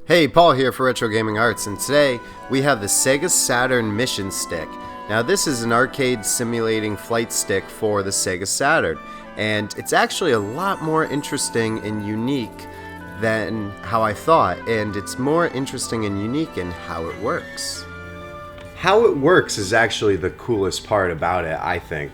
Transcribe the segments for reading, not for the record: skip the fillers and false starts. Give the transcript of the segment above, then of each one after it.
Hey, Paul here for Retro Gaming Arts, and today we have the SEGA Saturn Mission Stick. Now this is an arcade simulating flight stick for the SEGA Saturn, and it's actually a lot more interesting and unique than how I thought, and it's more interesting and unique in how it works. How it works is actually the coolest part about it, I think.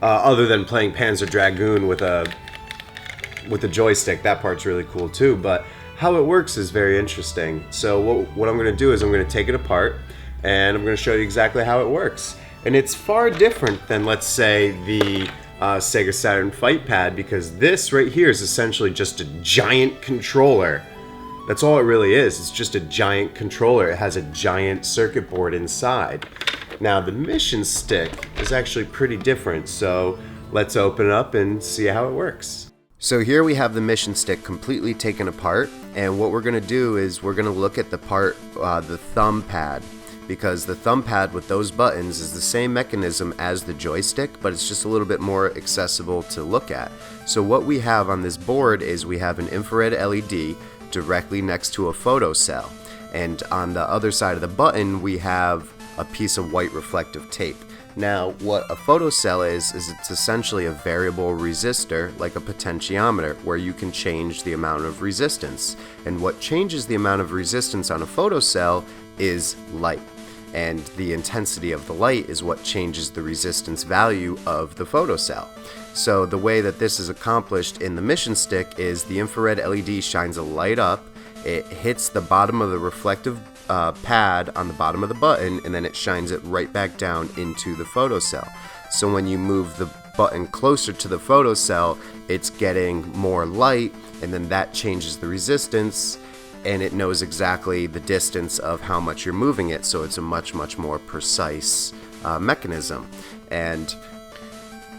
Other than playing Panzer Dragoon with a joystick, that part's really cool too, but how it works is very interesting. So what I'm going to do is I'm going to take it apart and I'm going to show you exactly how it works. And it's far different than, let's say, the SEGA Saturn Fight Pad, because this right here is essentially just a giant controller. That's all it really is. It's just a giant controller. It has a giant circuit board inside. Now the Mission Stick is actually pretty different, so let's open it up and see how it works. So here we have the Mission Stick completely taken apart, and what we're going to do is we're going to look at the part, the thumb pad, because the thumb pad with those buttons is the same mechanism as the joystick, but it's just a little bit more accessible to look at. So what we have on this board is we have an infrared LED directly next to a photo cell, and on the other side of the button we have a piece of white reflective tape. Now, what a photocell is it's essentially a variable resistor, like a potentiometer, where you can change the amount of resistance. And what changes the amount of resistance on a photocell is light. And the intensity of the light is what changes the resistance value of the photocell. So the way that this is accomplished in the Mission Stick is the infrared LED shines a light up, it hits the bottom of the reflective pad on the bottom of the button, and then it shines it right back down into the photocell. So when you move the button closer to the photocell, it's getting more light, and then that changes the resistance, and it knows exactly the distance of how much you're moving it, so it's a much more precise mechanism. And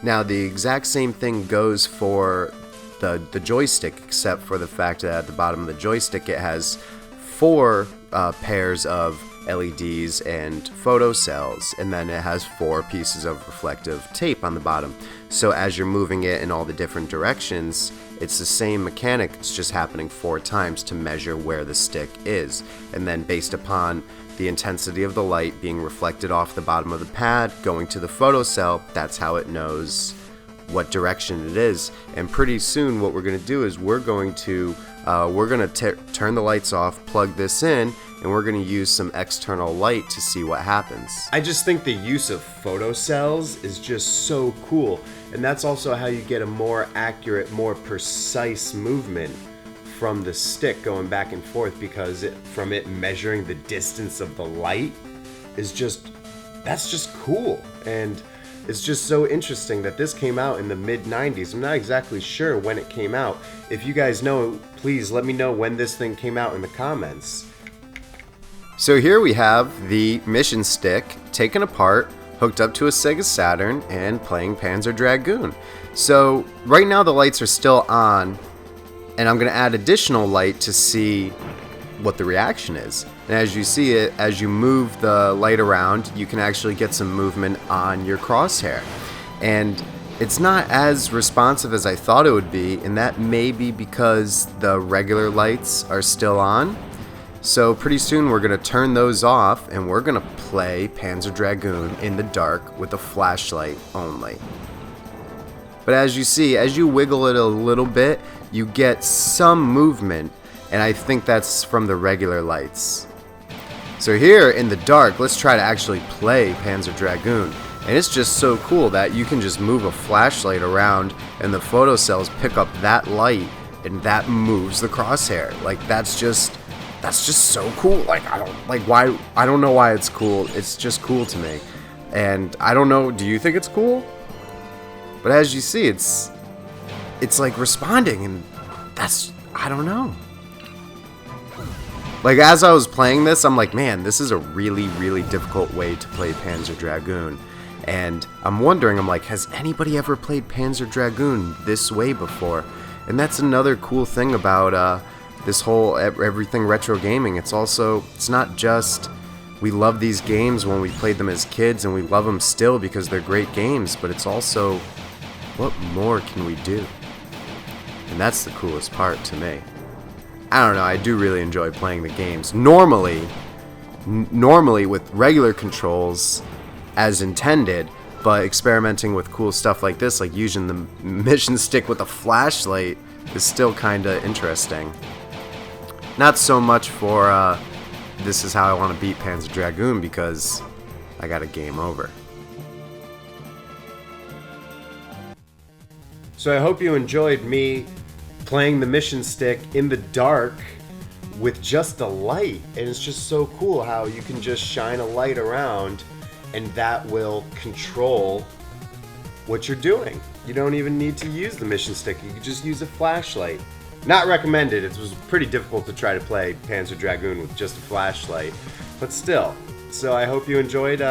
now the exact same thing goes for the joystick, except for the fact that at the bottom of the joystick it has four pairs of LEDs and photocells, and then it has four pieces of reflective tape on the bottom. So as you're moving it in all the different directions, it's the same mechanic, it's just happening 4 times to measure where the stick is. And then based upon the intensity of the light being reflected off the bottom of the pad going to the photocell, that's how it knows what direction it is. And pretty soon what we're going to do is we're going to turn the lights off, plug this in, and we're going to use some external light to see what happens. I just think the use of photocells is just so cool, and that's also how you get a more accurate, more precise movement from the stick going back and forth, because from it measuring the distance of the light is that's just cool. And it's just so interesting that this came out in the mid-90s. I'm not exactly sure when it came out. If you guys know, please let me know when this thing came out in the comments. So here we have the Mission Stick taken apart, hooked up to a SEGA Saturn, and playing Panzer Dragoon. So right now the lights are still on, and I'm going to add additional light to see what the reaction is. And as you see it, as you move the light around, you can actually get some movement on your crosshair. And it's not as responsive as I thought it would be, and that may be because the regular lights are still on. So pretty soon we're going to turn those off, and we're going to play Panzer Dragoon in the dark with a flashlight only. But as you see, as you wiggle it a little bit, you get some movement, and I think that's from the regular lights. So here in the dark, let's try to actually play Panzer Dragoon. And it's just so cool that you can just move a flashlight around and the photocells pick up that light and that moves the crosshair. Like that's just so cool. Like I don't know why it's cool. It's just cool to me. And I don't know, do you think it's cool? But as you see, it's like responding, and I don't know. Like, as I was playing this, I'm like, man, this is a really difficult way to play Panzer Dragoon. And I'm wondering, I'm like, has anybody ever played Panzer Dragoon this way before? And that's another cool thing about this whole everything retro gaming. It's not just we love these games when we played them as kids, and we love them still because they're great games, but it's also, what more can we do? And that's the coolest part to me. I don't know, I do really enjoy playing the games. Normally with regular controls as intended, but experimenting with cool stuff like this, like using the mission stick with a flashlight, is still kind of interesting. Not so much for this is how I want to beat Panzer Dragoon, because I got a game over. So I hope you enjoyed me playing the mission stick in the dark with just a light. And it's just so cool how you can just shine a light around and that will control what you're doing. You don't even need to use the mission stick. You can just use a flashlight. Not recommended. It was pretty difficult to try to play Panzer Dragoon with just a flashlight, but still. So I hope you enjoyed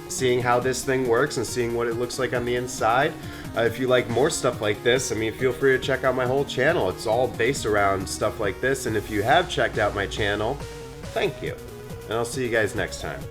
seeing how this thing works and seeing what it looks like on the inside. If you like more stuff like this, I mean, feel free to check out my whole channel. It's all based around stuff like this, and if you have checked out my channel, thank you. And I'll see you guys next time.